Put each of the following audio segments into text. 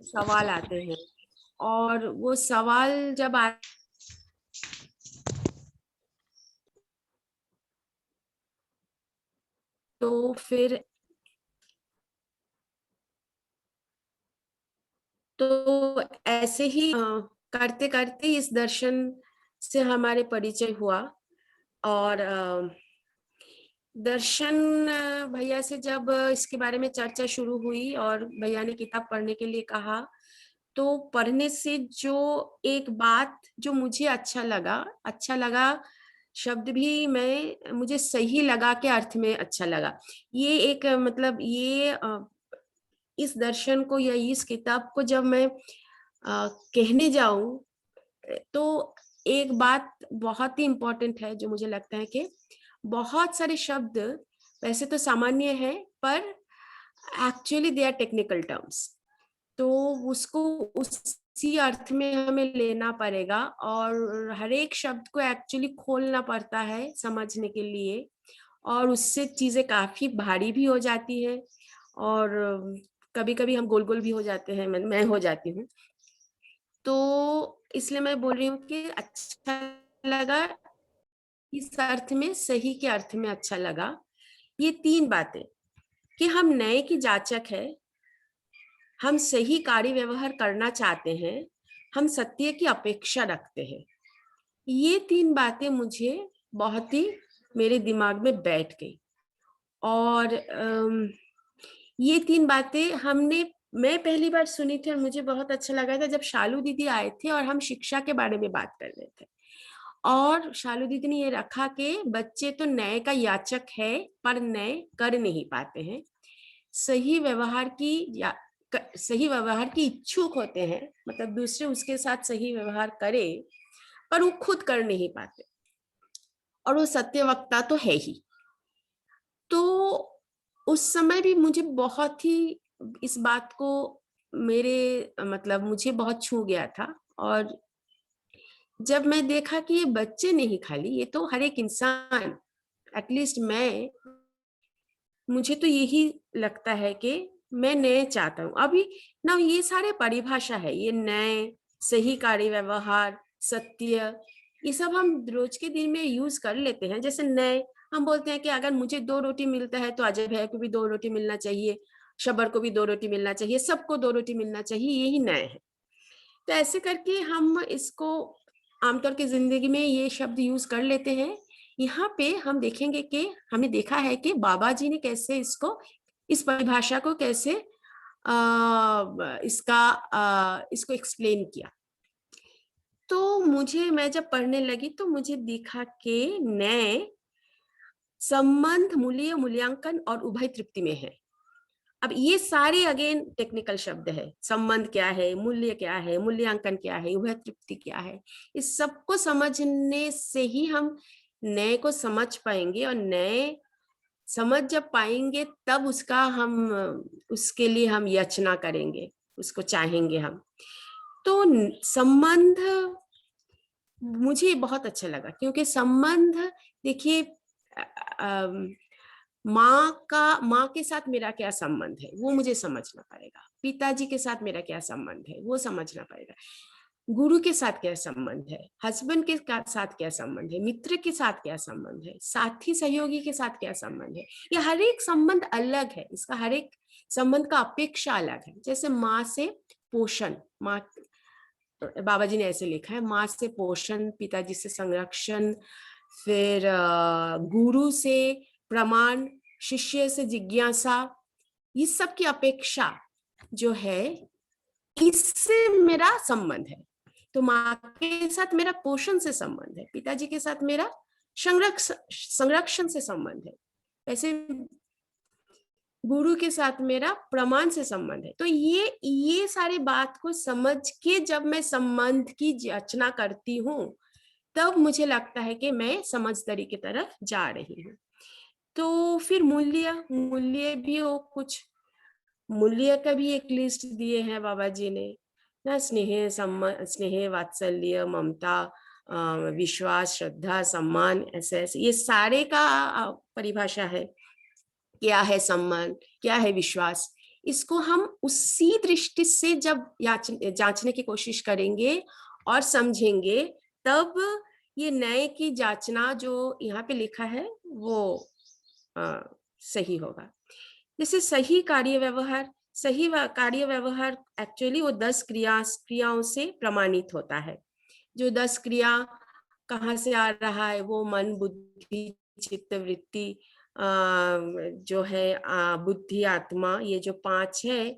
सवाल आते हैं, और वो सवाल जब आ तो फिर तो ऐसे ही करते करते इस दर्शन से हमारे परिचय हुआ। और दर्शन भैया से जब इसके बारे में चर्चा शुरू हुई और भैया ने किताब पढ़ने के लिए कहा, तो पढ़ने से जो एक बात जो मुझे अच्छा लगा शब्द भी मैं मुझे सही लगा के अर्थ में अच्छा लगा। ये एक मतलब ये इस दर्शन को या इस किताब को जब मैं कहने जाऊं, तो एक बात बहुत ही इम्पोर्टेंट है जो मुझे लगता है कि बहुत सारे शब्द वैसे तो सामान्य है, पर actually they are technical terms. तो उसको उसी अर्थ में हमें लेना पड़ेगा, और हर एक शब्द को एक्चुअली खोलना पड़ता है समझने के लिए, और उससे चीजें काफी भारी भी हो जाती है, और कभी कभी हम गोल गोल भी हो जाते हैं, मैं हो जाती हूँ। तो इसलिए मैं बोल रही हूँ कि अच्छा लगा, इस अर्थ में, सही के अर्थ में अच्छा लगा। ये तीन बातें कि हम नए की जांचक है, हम सही कार्य व्यवहार करना चाहते हैं, हम सत्य की अपेक्षा रखते हैं। ये तीन बातें मुझे बहुत ही मेरे दिमाग में बैठ गई। और ये तीन बातें मैं पहली बार सुनी थी, और मुझे बहुत अच्छा लगा था जब शालू दीदी आए थे और हम शिक्षा के बारे में बात कर रहे थे। और शालू दीदी ने ये रखा कि बच्चे तो नए का याचक है, पर नए कर नहीं पाते हैं। सही व्यवहार की सही व्यवहार की इच्छुक होते हैं, मतलब दूसरे उसके साथ सही व्यवहार करे, पर वो खुद कर नहीं पाते, और वो सत्य वक्ता तो है ही। तो उस समय भी मुझे बहुत ही इस बात को मेरे मतलब मुझे बहुत छू गया था। और जब मैं देखा कि ये बच्चे नहीं, खाली ये तो हर एक इंसान, एटलीस्ट मुझे तो यही लगता है कि मैं नए चाहता हूँ अभी ना। ये सारे परिभाषा है, ये नए, सही कार्य व्यवहार, सत्य, ये सब हम रोज के दिन में यूज कर लेते हैं। जैसे नए, हम बोलते हैं कि अगर मुझे 2 रोटी मिलता है तो अजय भैया को भी 2 रोटी मिलना चाहिए, शबर को भी 2 रोटी मिलना चाहिए, सबको 2 रोटी मिलना चाहिए, यही नए है। तो ऐसे करके हम इसको आमतौर की जिंदगी में ये शब्द यूज कर लेते हैं। यहाँ पे हम देखेंगे कि हमने देखा है कि बाबा जी ने कैसे इस परिभाषा को कैसे इसको एक्सप्लेन किया। तो मैं जब पढ़ने लगी तो मुझे दिखा कि नए संबंध, मूल्य, मूल्यांकन और उभय तृप्ति में है। अब ये सारे अगेन टेक्निकल शब्द है। संबंध क्या है, मूल्य क्या है, मूल्यांकन क्या है, उभय तृप्ति क्या है, इस सबको समझने से ही हम नए को समझ पाएंगे, और नए समझ जब पाएंगे तब उसके लिए हम याचना करेंगे, उसको चाहेंगे हम। तो संबंध मुझे बहुत अच्छा लगा, क्योंकि संबंध, देखिए, माँ के साथ मेरा क्या संबंध है वो मुझे समझना पड़ेगा, पिताजी के साथ मेरा क्या संबंध है वो समझना पड़ेगा, गुरु के साथ क्या संबंध है, हस्बैंड के साथ क्या संबंध है, मित्र के साथ क्या संबंध है, साथी सहयोगी के साथ क्या संबंध है। ये हर एक संबंध अलग है, इसका हर एक संबंध का अपेक्षा अलग है। जैसे माँ से पोषण, माँ, बाबा जी ने ऐसे लिखा है, माँ से पोषण, पिताजी से संरक्षण, फिर गुरु से प्रमाण, शिष्य से जिज्ञासा, ये सब की अपेक्षा जो है, इससे मेरा संबंध है। तो माँ के साथ मेरा पोषण से संबंध है, पिताजी के साथ मेरा संरक्षण से संबंध है, वैसे गुरु के साथ मेरा प्रमाण से संबंध है। तो ये सारे बात को समझ के जब मैं संबंध की रचना करती हूँ, तब मुझे लगता है कि मैं समझदारी की तरफ जा रही हूँ। तो फिर मूल्य मूल्य भी वो कुछ मूल्य का भी एक लिस्ट दिए हैं बाबा जी ने ना, स्नेह, वात्सल्य, ममता, विश्वास, श्रद्धा, सम्मान, ऐसे ऐसे ये सारे का परिभाषा है। क्या है सम्मान, क्या है विश्वास, इसको हम उसी दृष्टि से जब जांचने की कोशिश करेंगे और समझेंगे, तब ये नए की जांचना जो यहाँ पे लिखा है वो सही होगा। जैसे सही कार्य व्यवहार एक्चुअली वो 10 क्रियाओं से प्रमाणित होता है। जो 10 क्रिया कहाँ से आ रहा है, वो मन, बुद्धि, चित्त, वृत्ति, जो है बुद्धि, आत्मा, ये जो 5 है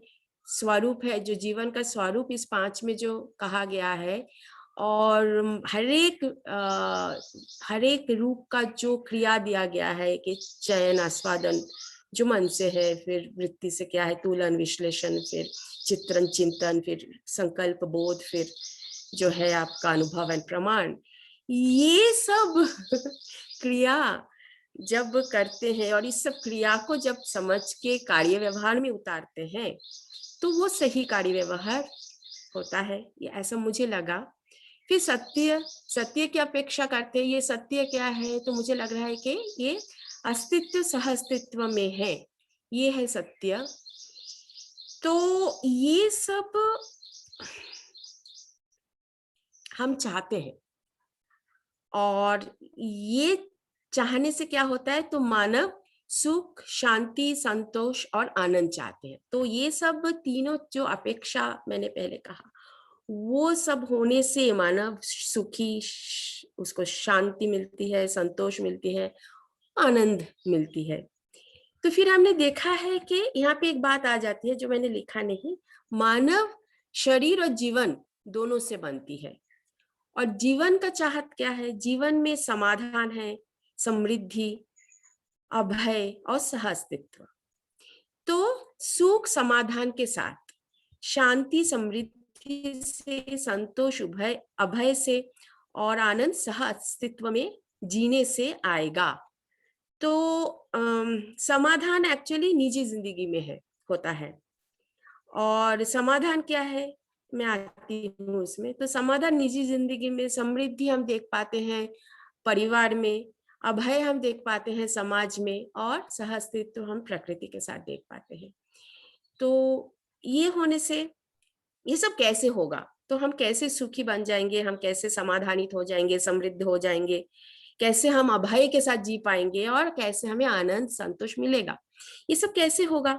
स्वरूप है, जो जीवन का स्वरूप इस 5 में जो कहा गया है। और हर एक रूप का जो क्रिया दिया गया है कि चयन, आस्वादन जो मन से है, फिर वृत्ति से क्या है, तुलन, विश्लेषण, फिर चित्रण, चिंतन, फिर संकल्प, बोध, फिर जो है आपका अनुभव एंड प्रमाण, ये सब क्रिया जब करते हैं और इस सब क्रिया को जब समझ के कार्य व्यवहार में उतारते हैं, तो वो सही कार्य व्यवहार होता है, ये ऐसा मुझे लगा। फिर सत्य की अपेक्षा करते हैं। ये सत्य क्या है, तो मुझे लग रहा है कि ये अस्तित्व सह अस्तित्व में है, ये है सत्य। तो ये सब हम चाहते हैं, और ये चाहने से क्या होता है, तो मानव सुख, शांति, संतोष और आनंद चाहते हैं। तो ये सब तीनों जो अपेक्षा मैंने पहले कहा, वो सब होने से मानव सुखी, उसको शांति मिलती है, संतोष मिलती है, आनंद मिलती है। तो फिर हमने देखा है कि यहाँ पे एक बात आ जाती है जो मैंने लिखा नहीं, मानव शरीर और जीवन दोनों से बनती है। और जीवन का चाहत क्या है, जीवन में समाधान है, समृद्धि, अभय और सहअस्तित्व। तो सुख समाधान के साथ, शांति समृद्धि से, संतोष अभय से, और आनंद सह अस्तित्व में जीने से आएगा। तो समाधान एक्चुअली निजी जिंदगी में होता है। और समाधान क्या है, मैं आती हूँ उसमें। तो समाधान निजी जिंदगी में, समृद्धि हम देख पाते हैं परिवार में, अभय हम देख पाते हैं समाज में, और सहअस्तित्व हम प्रकृति के साथ देख पाते हैं। तो ये होने से ये सब कैसे होगा, तो हम कैसे सुखी बन जाएंगे, हम कैसे समाधानित हो जाएंगे, समृद्ध हो जाएंगे, कैसे हम अभय के साथ जी पाएंगे, और कैसे हमें आनंद संतोष मिलेगा, ये सब कैसे होगा।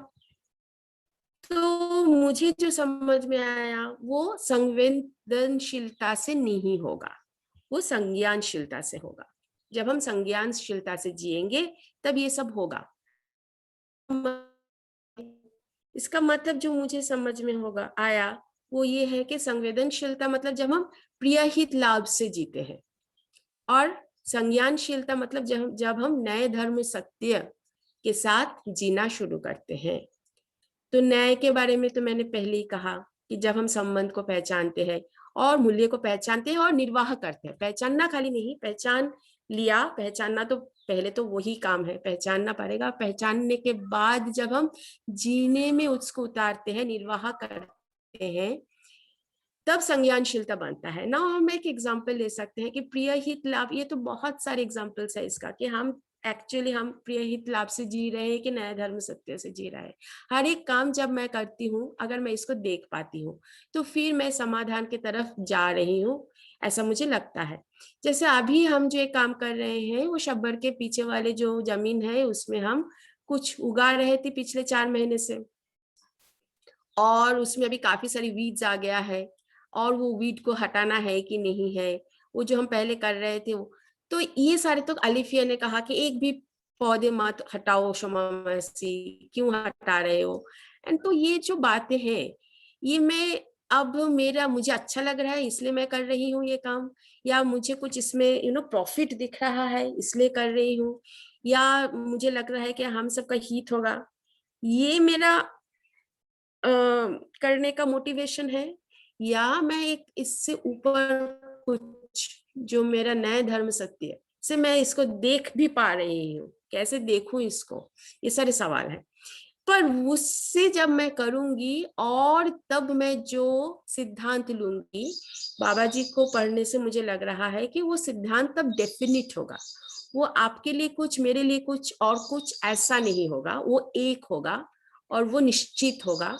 तो मुझे जो समझ में आया, वो संवेदनशीलता से नहीं होगा, वो संज्ञानशीलता से होगा। जब हम संज्ञानशीलता से जिएंगे, तब ये सब होगा। इसका मतलब जो मुझे समझ में आया, वो ये है कि संवेदनशीलता मतलब जब हम प्रिय हित लाभ से जीते हैं, और संज्ञानशीलता मतलब जब हम नए धर्म सत्य के साथ जीना शुरू करते हैं। तो न्याय के बारे में तो मैंने पहले ही कहा कि जब हम संबंध को पहचानते हैं और मूल्य को पहचानते हैं और निर्वाह करते हैं, पहचानना खाली नहीं, पहचान लिया, पहचानना तो पहले तो वही काम है, पहचानना पड़ेगा। पहचानने के बाद जब हम जीने में उसको उतारते हैं, निर्वाह करते हैं, तब संज्ञानशीलता बनता है ना। हम एक एग्जाम्पल ले सकते हैं कि प्रिय हित लाभ, ये तो बहुत सारे एग्जाम्पल्स है इसका, कि हम एक्चुअली हम प्रिय हित लाभ से जी रहे हैं कि नया धर्म सत्य से जी रहा है। हर एक काम जब मैं करती हूँ, अगर मैं इसको देख पाती हूँ, तो फिर मैं समाधान की तरफ जा रही हूँ, ऐसा मुझे लगता है। जैसे अभी हम जो एक काम कर रहे हैं, वो शब्बर के पीछे वाले जो जमीन है, उसमें हम कुछ उगा रहे थे पिछले 4 महीने से, और उसमें अभी काफी सारी वीड्स आ गया है, और वो वीड को हटाना है कि नहीं है, वो जो हम पहले कर रहे थे वो। तो ये सारे, तो अलिफिया ने कहा कि एक भी पौधे मत हटाओ, शमा मसी क्यों हटा रहे हो। एंड तो ये जो बातें हैं, ये मैं अब मुझे अच्छा लग रहा है इसलिए मैं कर रही हूँ ये काम, या मुझे कुछ इसमें प्रॉफिट दिख रहा है इसलिए कर रही हूँ, या मुझे लग रहा है कि हम सबका हित होगा, ये मेरा करने का मोटिवेशन है, या मैं एक इससे ऊपर कुछ जो मेरा नया धर्म सत्य है से मैं इसको देख भी पा रही हूँ, कैसे देखूं इसको, ये सारे सवाल हैं। पर उससे जब मैं करूंगी, और तब मैं जो सिद्धांत लूंगी, बाबा जी को पढ़ने से मुझे लग रहा है कि वो सिद्धांत तब डेफिनिट होगा, वो आपके लिए कुछ, मेरे लिए कुछ, और कुछ ऐसा नहीं होगा, वो एक होगा, और वो निश्चित होगा।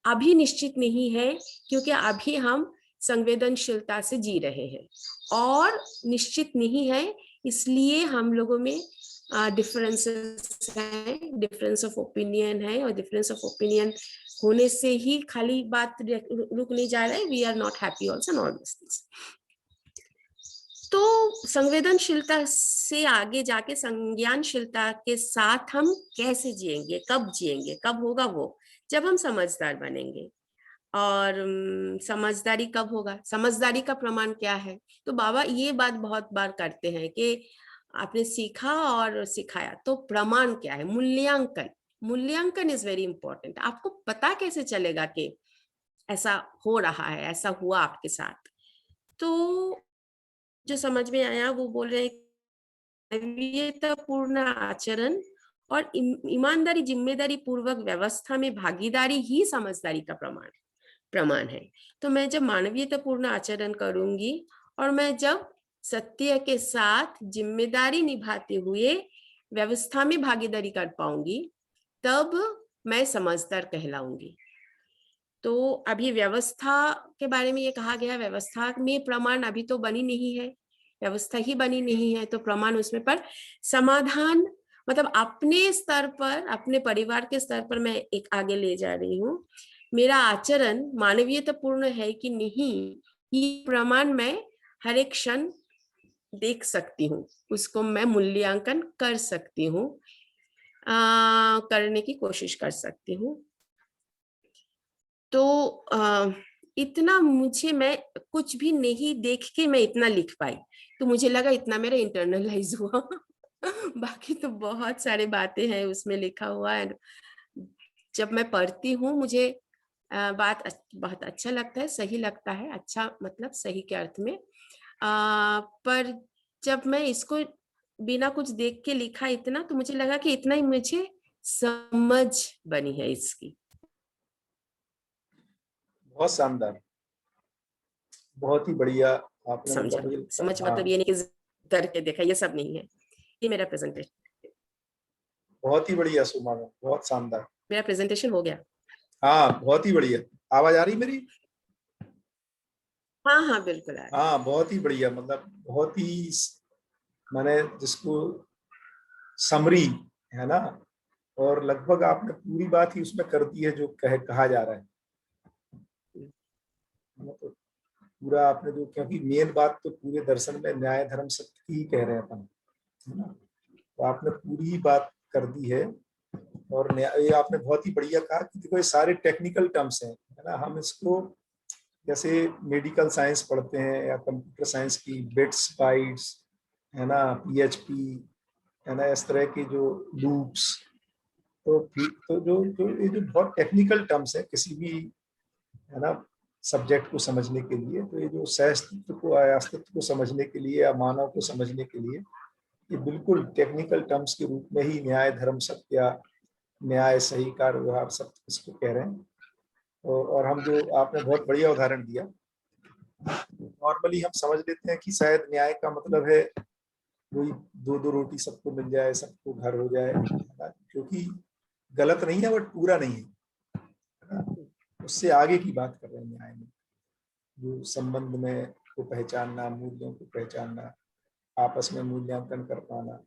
अभी निश्चित नहीं है, क्योंकि अभी हम संवेदनशीलता से जी रहे हैं, और निश्चित नहीं है, इसलिए हम लोगों में डिफरेंसेस हैं, डिफरेंस ऑफ ओपिनियन है, और डिफरेंस ऑफ ओपिनियन होने से ही खाली बात रुक नहीं जा रहा है, we are not happy also and all this things. तो संवेदनशीलता से आगे जाके संज्ञानशीलता के साथ हम कैसे जिएंगे, कब जिएंगे, कब होगा वो, जब हम समझदार बनेंगे। और समझदारी कब होगा, समझदारी का प्रमाण क्या है? तो बाबा ये बात बहुत बार करते हैं कि आपने सीखा और सिखाया, तो प्रमाण क्या है? मूल्यांकन। मूल्यांकन इज वेरी इंपॉर्टेंट। आपको पता कैसे चलेगा कि ऐसा हो रहा है, ऐसा हुआ आपके साथ? तो जो समझ में आया वो बोल रहे हैं पूर्ण आचरण और ईमानदारी जिम्मेदारी पूर्वक व्यवस्था में भागीदारी ही समझदारी का प्रमाण है। तो मैं जब मानवीयतापूर्ण आचरण करूंगी और मैं जब सत्य के साथ जिम्मेदारी निभाते हुए व्यवस्था में भागीदारी कर पाऊंगी, तब मैं समझदार कहलाऊंगी। तो अभी व्यवस्था के बारे में ये कहा गया, व्यवस्था में प्रमाण अभी तो बनी नहीं है, व्यवस्था ही बनी नहीं है, तो प्रमाण उसमें पर समाधान, मतलब अपने स्तर पर, अपने परिवार के स्तर पर मैं एक आगे ले जा रही हूँ। मेरा आचरण मानवीयतापूर्ण है कि नहीं, ये प्रमाण मैं हर एक क्षण देख सकती हूँ, उसको मैं मूल्यांकन कर सकती हूँ, करने की कोशिश कर सकती हूँ। तो इतना मुझे, मैं कुछ भी नहीं देख के मैं इतना लिख पाई, तो मुझे लगा इतना मेरा इंटरनलाइज हुआ। बाकी तो बहुत सारे बातें हैं उसमें लिखा हुआ है। जब मैं पढ़ती हूँ मुझे बहुत अच्छा लगता है, सही लगता है, अच्छा मतलब सही के अर्थ में। पर जब मैं इसको बिना कुछ देख के लिखा इतना, तो मुझे लगा कि इतना ही मुझे समझ बनी है इसकी। बहुत शानदार, बहुत ही बढ़िया आपने, समझा, मतलब मुझे लगता है, समझ मतलब हाँ ये नहीं कि करके देखा, ये सब नहीं है, ये मेरा प्रेजेंटेशन, बहुत ही बढ़िया सुमा, बहुत शानदार। मेरा प्रेजेंटेशन हो गया। हाँ बहुत ही बढ़िया। आवाज आ रही मेरी? हाँ हाँ बिल्कुल आ रही। हाँ बहुत ही बढ़िया, मतलब बहुत ही, मैंने जिसको समरी है ना, और लगभग आपने पूरी बात ही उसमें कर दी है जो कहा जा रहा है। तो पूरा आपने जो, क्योंकि मेन बात तो पूरे दर्शन में न्याय धर्म सत्य की ही कह रहे हैं अपन, है ना, तो आपने पूरी बात कर दी है। और ये आपने बहुत ही बढ़िया कहा कि देखो ये सारे टेक्निकल टर्म्स हैं, है ना, हम इसको जैसे मेडिकल साइंस पढ़ते हैं या कंप्यूटर साइंस की बिट्स बाइट्स, है ना, पीएचपी, है ना, इस तरह की जो लूप्स, तो जो ये जो बहुत टेक्निकल टर्म्स है किसी भी, है ना, सब्जेक्ट को समझने के लिए, तो ये जो सहअस्तित्व को, अस्तित्व को समझने के लिए या मानव को समझने के लिए, ये बिल्कुल टेक्निकल टर्म्स के रूप में ही न्याय धर्म सत्य या न्याय सही कार व्यवहार सब इसको कह रहे हैं। और हम जो, आपने बहुत बढ़िया उदाहरण दिया। नॉर्मली हम समझ लेते हैं कि शायद न्याय का मतलब है वही दो दो रोटी सबको मिल जाए, सबको घर हो जाए, जो कि गलत नहीं है बट पूरा नहीं है, उससे आगे की बात कर रहे हैं न्याय में, जो संबंध में को पहचानना, मूल्यों को पहचानना, आपस में मूल्यांकन कर पाना,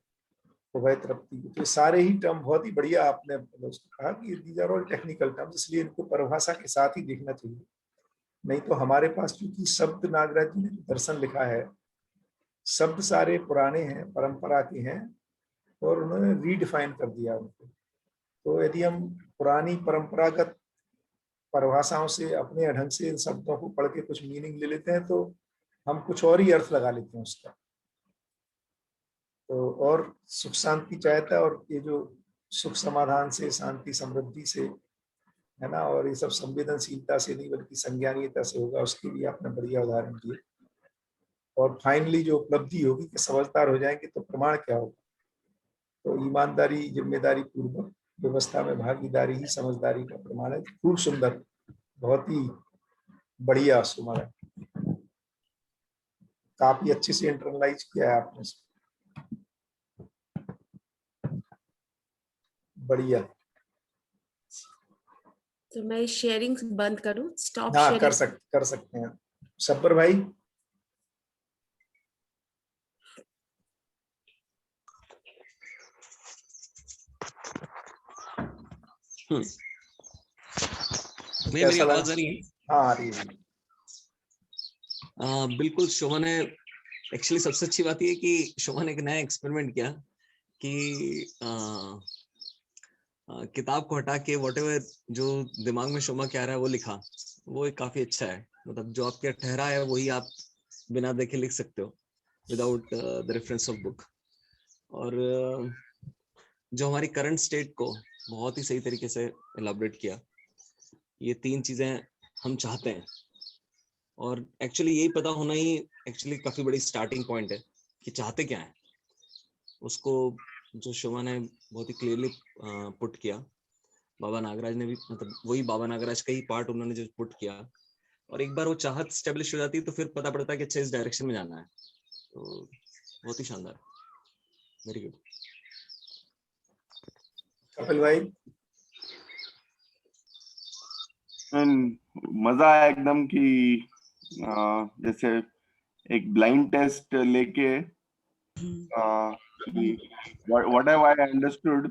उभय तृप्ति, तो सारे ही टर्म बहुत ही बढ़िया आपने उसको कहा कि these are all technical terms, इसलिए इनको परिभाषा के साथ ही देखना चाहिए। नहीं तो हमारे पास क्योंकि शब्द, नागराज जी ने जो दर्शन लिखा है, शब्द सारे पुराने हैं, परंपरा के हैं, और उन्होंने रीडिफाइन कर दिया उनको। तो यदि हम पुरानी परंपरागत परिभाषाओं से अपने ढंग से इन शब्दों को पढ़ के कुछ मीनिंग ले लेते हैं, तो हम कुछ और ही अर्थ लगा लेते हैं उसका। तो और सुख शांति चाहता है, और ये जो सुख समाधान से, शांति समृद्धि से, है ना, और ये सब संवेदनशीलता से नहीं बल्कि संज्ञानीयता से होगा, उसके लिए आपने बढ़िया उदाहरण दिए। और फाइनली जो उपलब्धि होगी कि समझदार हो जाएंगे, तो प्रमाण क्या होगा? तो ईमानदारी जिम्मेदारी पूर्वक व्यवस्था में भागीदारी ही समझदारी का प्रमाण है। खूब सुंदर, बहुत ही बढ़िया सुमन है, काफी अच्छे से इंटरनलाइज किया है आपने, बढ़िया। तो मैं शेयरिंग बंद करूं, स्टॉप हाँ शेयरिंग? कर सकते हैं। शब्बर भाई। भैया मेरी कैसा लगा? आवाज आ रही है? हाँ आ रही है। बिल्कुल। शोभा ने एक्चुअली सबसे अच्छी बात ये कि शोभा ने एक नया एक्सपेरिमेंट किया कि किताब को हटा के व्हाटएवर जो दिमाग में शोभा क्या आ रहा है वो लिखा। वो एक काफी अच्छा है, मतलब जो आपके ठहरा है वही आप बिना देखे लिख सकते हो, without the reference of book. और जो हमारी करंट स्टेट को बहुत ही सही तरीके से एलाबोरेट किया। ये 3 चीजें हम चाहते हैं, और एक्चुअली यही पता होना ही एक्चुअली काफी बड़ी स्टार्टिंग पॉइंट है कि चाहते क्या है। उसको जो शोभा ने बहुत ही क्लियरली पुट किया, बाबा नागराज ने भी, मतलब वही बाबा नागराज का ही पार्ट उन्होंने जो पुट किया। और एक बार वो चाहत स्टेब्लिश हो जाती है तो फिर पता पड़ता है कि अच्छा इस डायरेक्शन में जाना है। तो बहुत ही शानदार, वेरी गुड। कपिल भाई। मजा आया एकदम कि जैसे एक ब्लाइंड टेस्ट लेके व्हाट हैव आई अंडरस्टूड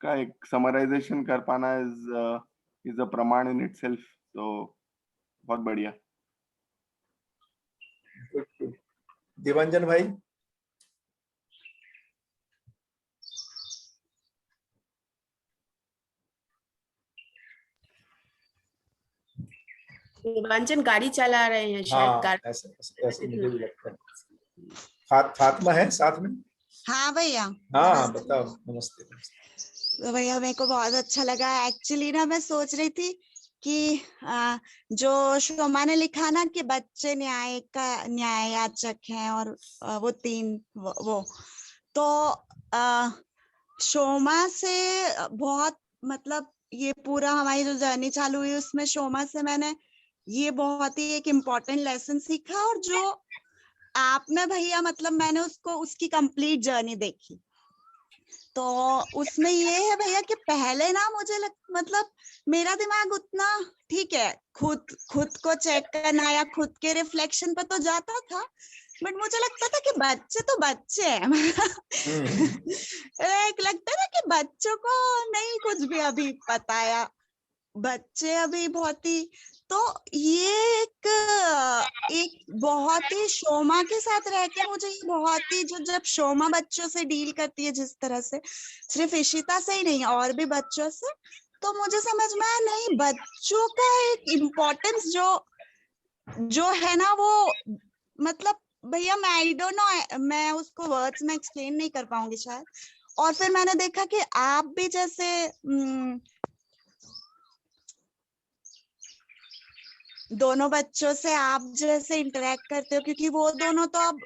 का एक समराइजेशन कर पाना इज अ प्रमाण इन इटसेल्फ। तो बहुत बढ़िया। देवांजन भाई। देवांजन गाड़ी चला रहे हैं शायद, हाँ गाड़ी। ऐसे मुझे भी लगता है। फातिमा है साथ में? हाँ भैया। हाँ बताओ। नमस्ते। तो भैया मेरे को बहुत अच्छा लगा एक्चुअली ना। मैं सोच रही थी कि जो शोमा ने लिखा ना कि बच्चे न्याय का न्याय याचक हैं, और वो 3 वो तो शोमा से बहुत, मतलब ये पूरा हमारी जो जर्नी चालू हुई उसमें शोमा से मैंने ये बहुत ही एक इम्पोर्टेंट लेसन सीखा। और जो आपने भैया, मतलब मैंने उसको उसकी कंप्लीट जर्नी देखी। तो उसमें ये है भैया कि पहले ना मुझे मतलब मेरा दिमाग उतना ठीक है, खुद को चेक करना या खुद के रिफ्लेक्शन पर तो जाता था, बट मुझे लगता था कि बच्चे तो बच्चे हैं। एक लगता था कि बच्चों को नहीं कुछ भी अभी पता, या बच्चे अभी बहुत ही। तो ये एक बहुत ही शोमा के साथ रह के मुझे ये बहुत ही, जो जब शोमा बच्चों से डील करती है जिस तरह से, सिर्फ इशिता से ही नहीं और भी बच्चों से, तो मुझे समझ में आया नहीं, बच्चों का एक इम्पोर्टेंस जो है ना, वो मतलब भैया मैं आई डोंट नो, मैं उसको वर्ड्स में एक्सप्लेन नहीं कर पाऊंगी शायद। और फिर मैंने देखा कि आप भी जैसे दोनों बच्चों से आप जैसे इंटरेक्ट करते हो, क्योंकि वो दोनों तो अब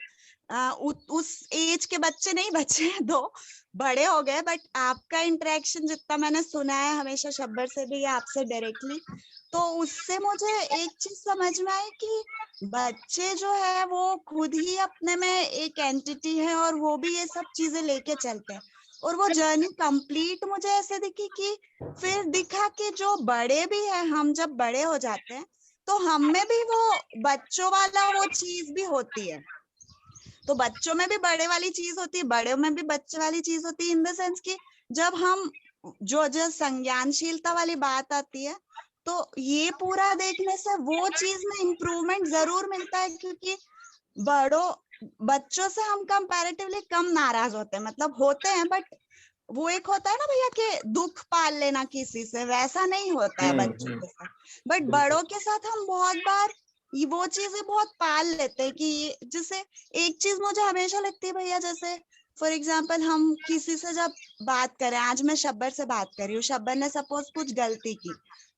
उस एज के बच्चे नहीं बचे हैं, 2 बड़े हो गए, बट आपका इंटरेक्शन जितना मैंने सुना है हमेशा शब्बर से भी या आपसे डायरेक्टली, तो उससे मुझे एक चीज समझ में आई कि बच्चे जो है वो खुद ही अपने में एक एंटिटी है, और वो भी ये सब चीजें लेके चलते हैं। और वो जर्नी कंप्लीट मुझे ऐसे दिखी कि फिर दिखा कि जो बड़े भी हैं, हम जब बड़े हो जाते हैं तो हम में भी वो बच्चों वाला वो चीज भी होती है। तो बच्चों में भी बड़े वाली चीज होती है, बड़े में भी बच्चे वाली चीज होती है, इन द सेंस कि जब हम जो संज्ञानशीलता वाली बात आती है, तो ये पूरा देखने से वो चीज में इम्प्रूवमेंट जरूर मिलता है, क्योंकि बच्चों से हम कंपैरेटिवली कम नाराज होते हैं, मतलब होते हैं, बट वो एक होता है ना भैया कि दुख पाल लेना किसी से, वैसा नहीं होता है बच्चों के साथ। बट बड़ों के साथ हम बहुत बार वो चीजें बहुत पाल लेते हैं कि जैसे एक चीज मुझे हमेशा लगती है भैया, जैसे फॉर एग्जाम्पल हम किसी से जब बात करें, आज मैं शब्बर से बात कर रही हूँ, शब्बर ने सपोज कुछ गलती की,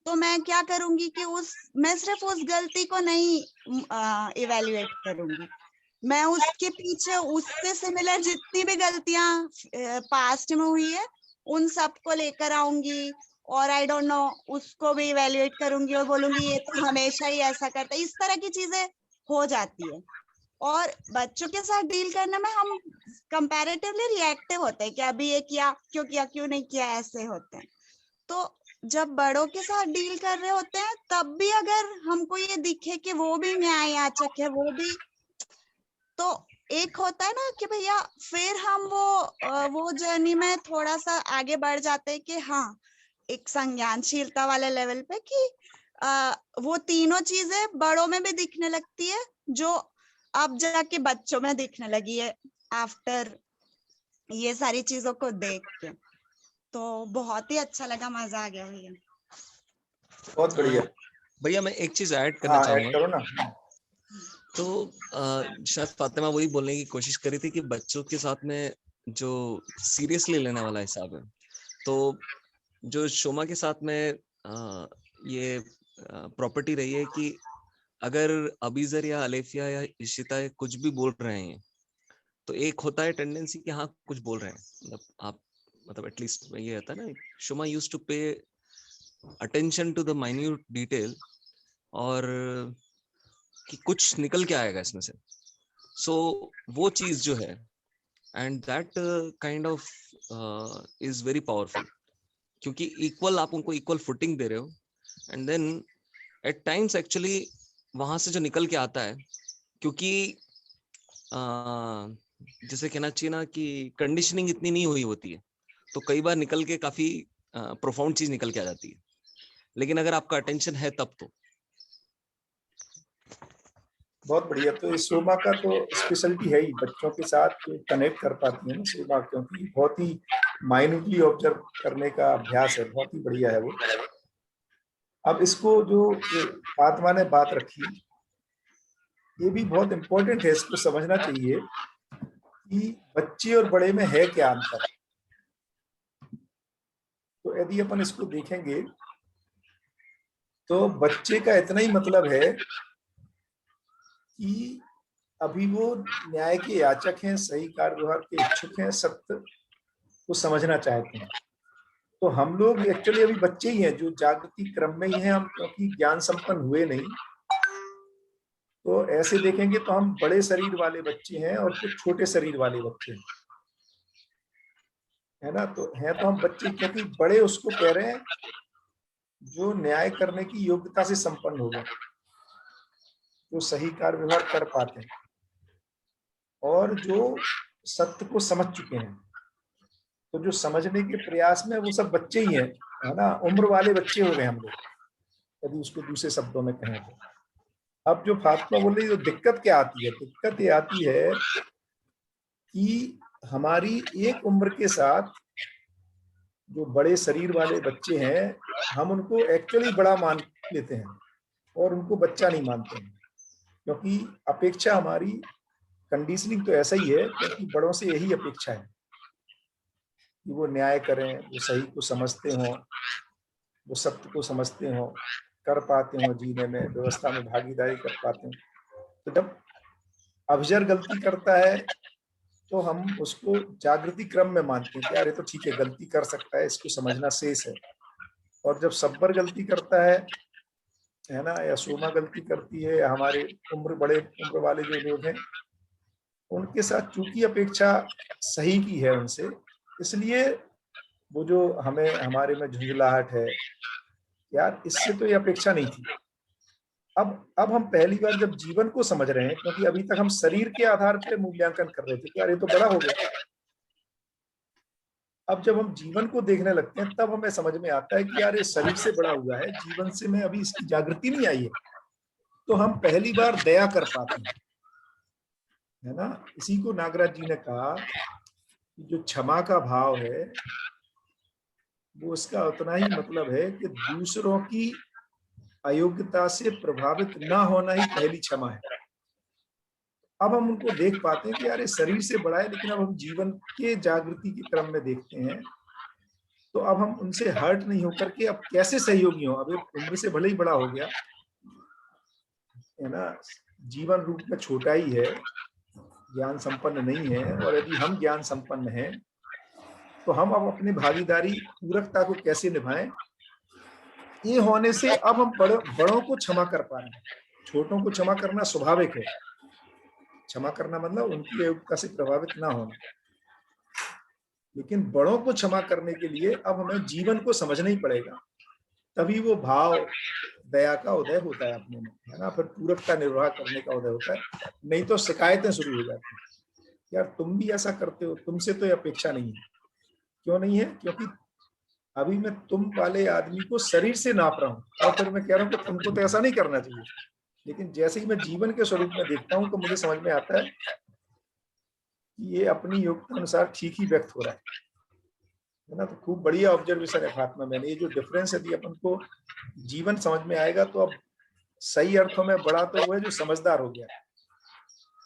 तो मैं क्या करूंगी कि मैं सिर्फ उस गलती को नहीं इवेल्युएट करूंगी, मैं उसके पीछे उससे सिमिलर जितनी भी गलतियां पास्ट में हुई है उन सबको लेकर आऊंगी, और आई डोंट नो उसको भी इवेल्युएट करूंगी और बोलूंगी ये तो हमेशा ही ऐसा करता है। इस तरह की चीजें हो जाती है। और बच्चों के साथ डील करने में हम कंपैरेटिवली रिएक्टिव होते हैं कि अभी ये किया, क्यों नहीं किया, ऐसे होते हैं। तो जब बड़ों के साथ डील कर रहे होते हैं तब भी अगर हमको ये दिखे कि वो भी न्याय याचक है, वो भी, तो एक होता है ना कि भैया फिर हम वो जर्नी में थोड़ा सा आगे बढ़ जाते हैं कि हाँ, एक संज्ञानशीलता वाले लेवल पे कि वो तीनों चीजें बड़ों में भी दिखने लगती है, जो अब जाके बच्चों में दिखने लगी है आफ्टर ये सारी चीजों को देख के। तो बहुत ही अच्छा लगा, मजा आ गया भैया। बहुत बढ़िया। भैया मैं एक चीज ऐड करना हाँ, ऐड चाहूंगा। करो ना। तो शायद फातिमा वही बोलने की कोशिश करी थी कि बच्चों के साथ में जो सीरियसली लेने वाला हिसाब है, तो जो शोमा के साथ में ये प्रॉपर्टी रही है कि अगर अबीजर या अलेफिया या इशिता कुछ भी बोल रहे हैं, तो एक होता है टेंडेंसी कि हाँ कुछ बोल रहे हैं, मतलब आप, मतलब एटलीस्ट ये होता है ना, Shoma used to pay attention to the minute detail, और कि कुछ निकल के आएगा इसमें से। सो वो चीज जो है, and that kind of is very powerful, क्योंकि इक्वल आप उनको इक्वल फुटिंग दे रहे हो, and then at times actually वहां से जो निकल के आता है, क्योंकि जैसे कहना चाहिए ना कि कंडीशनिंग इतनी नहीं हुई होती है, तो कई बार निकल के काफी प्रोफाउंड चीज निकल के आ जाती है, लेकिन अगर आपका अटेंशन है तब तो। बहुत बढ़िया। तो इस शोभा का तो स्पेशलिटी है ही, बच्चों के साथ जो कनेक्ट कर पाती है ना शोभा, क्योंकि बहुत ही माइन्यूटली ऑब्जर्व करने का अभ्यास है, बहुत ही बढ़िया है वो। अब इसको जो फातिमा ने बात रखी, ये भी बहुत इंपॉर्टेंट है, इसको समझना चाहिए कि बच्चे और बड़े में है क्या अंतर। तो यदि अपन इसको देखेंगे तो बच्चे का इतना ही मतलब है कि अभी वो न्याय के याचक हैं, सही कार्य व्यवहार के इच्छुक हैं, सत्य को समझना चाहते हैं। तो हम लोग एक्चुअली अभी बच्चे ही हैं, जो जागृति क्रम में ही हैं हम, क्योंकि ज्ञान संपन्न हुए नहीं। तो ऐसे देखेंगे तो हम बड़े शरीर वाले बच्चे हैं और कुछ छोटे शरीर वाले बच्चे हैं, है ना। तो हैं तो हम बच्चे, क्योंकि बड़े उसको कह रहे हैं जो न्याय करने की योग्यता से संपन्न हो गए, जो सही कार्य व्यवहार कर पाते हैं और जो सत्य को समझ चुके हैं। तो जो समझने के प्रयास में वो सब बच्चे ही हैं, है ना, उम्र वाले बच्चे हो गए हम लोग, यदि उसको दूसरे शब्दों में कहें तो। अब जो फातिमा बोल रही है, जो दिक्कत क्या आती है, दिक्कत ये आती है कि हमारी एक उम्र के साथ जो बड़े शरीर वाले बच्चे हैं, हम उनको एक्चुअली बड़ा मान लेते हैं और उनको बच्चा नहीं मानते हैं, क्योंकि अपेक्षा हमारी, कंडीशनिंग तो ऐसा ही है, क्योंकि बड़ों से यही अपेक्षा है कि वो न्याय करें, वो सही को समझते हों, वो सत्य को समझते हों, कर पाते हों, जीने में, व्यवस्था में भागीदारी कर पाते हों। तो जब अबजर गलती करता है तो हम उसको जागृति क्रम में मानते हैं कि यार ये तो ठीक है, गलती कर सकता है, इसको समझना शेष है। और जब सब्बर गलती करता है ना, या सोमा गलती करती है, या हमारे बड़े उम्र वाले जो लोग हैं, उनके साथ चूंकि अपेक्षा सही की है उनसे, इसलिए वो जो हमें, हमारे में झुंझलाहट है, यार इससे तो ये अपेक्षा नहीं थी। अब हम पहली बार जब जीवन को समझ रहे हैं, क्योंकि अभी तक हम शरीर के आधार पर मूल्यांकन कर रहे थे कि यार ये तो बड़ा हो गया। अब जब हम जीवन को देखने लगते हैं तब हमें समझ में आता है कि यार ये शरीर से बड़ा हुआ है, जीवन से में अभी इसकी जागृति नहीं आई है। तो हम पहली बार दया कर पाते हैं, है ना। इसी को नागराज जी ने कहा कि जो क्षमा का भाव है वो उसका उतना ही मतलब है कि दूसरों की अयोग्यता से प्रभावित ना होना ही पहली क्षमा है। अब हम उनको देख पाते हैं कि यार ये शरीर से बड़ा है, लेकिन अब हम जीवन के जागृति के क्रम में देखते हैं, तो अब हम उनसे हर्ट नहीं होकर के अब कैसे सहयोगी हो। अब उम्र से भले ही बड़ा हो गया है ना, जीवन रूप में छोटा ही है, ज्ञान संपन्न नहीं है। और यदि हम ज्ञान संपन्न हैं तो हम अब अपनी भागीदारी, पूरकता को कैसे निभाएं, ये होने से अब हम बड़ों को क्षमा कर पा रहे हैं। छोटों को क्षमा करना स्वाभाविक है, क्षमा करना मतलब उनकी अयोग्यता से प्रभावित ना होना, लेकिन बड़ों को क्षमा करने के लिए अब हमें जीवन को समझना ही पड़ेगा तभी वो भाव दया का उदय होता है अपने में, है ना, फिर पूरकता निर्वाह करने का उदय होता है। नहीं तो शिकायतें शुरू हो जाती हैं, यार तुम भी ऐसा करते हो, तुमसे तो ये अपेक्षा नहीं है। क्यों नहीं है? क्योंकि अभी मैं तुम वाले आदमी को शरीर से नाप रहा हूँ और फिर मैं कह रहा हूँ कि तुमको तो ऐसा नहीं करना चाहिए। लेकिन जैसे ही मैं जीवन के स्वरूप में देखता हूँ तो मुझे समझ में आता है कि ये अपनी योग्यता अनुसार ठीक ही व्यक्त हो रहा है ना। तो खूब बढ़िया ऑब्जर्वेशन है फातिमा मैंने, ये जो डिफरेंस यदि अपन को जीवन समझ में आएगा तो अब सही अर्थों में बड़ा तो वो है जो समझदार हो गया,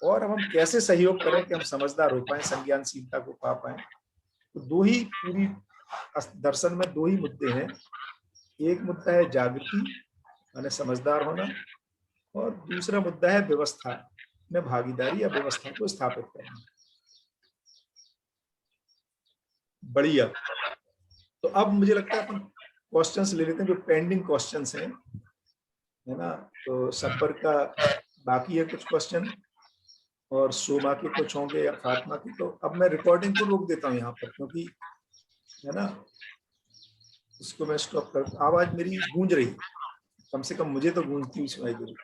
और अब हम कैसे सहयोग करें कि हम समझदार हो पाए, संज्ञानशीलता को पा पाए। तो दो ही पूरी दर्शन में दो ही मुद्दे हैं। एक मुद्दा है जागृति माने समझदार होना, और दूसरा मुद्दा है व्यवस्था में भागीदारी या व्यवस्था को स्थापित करना। बढ़िया। तो अब मुझे लगता है अपन क्वेश्चंस ले लेते हैं जो पेंडिंग क्वेश्चंस हैं, है ना। तो संपर्क का बाकी है कुछ क्वेश्चन, और सोमा के कुछ होंगे या फातिमा की। तो अब मैं रिकॉर्डिंग को रोक देता हूँ यहाँ पर, क्योंकि है ना इसको मैं स्टॉप कर, आवाज मेरी गूंज रही, कम से कम मुझे तो गूंजती हुई सुनाई दे रही।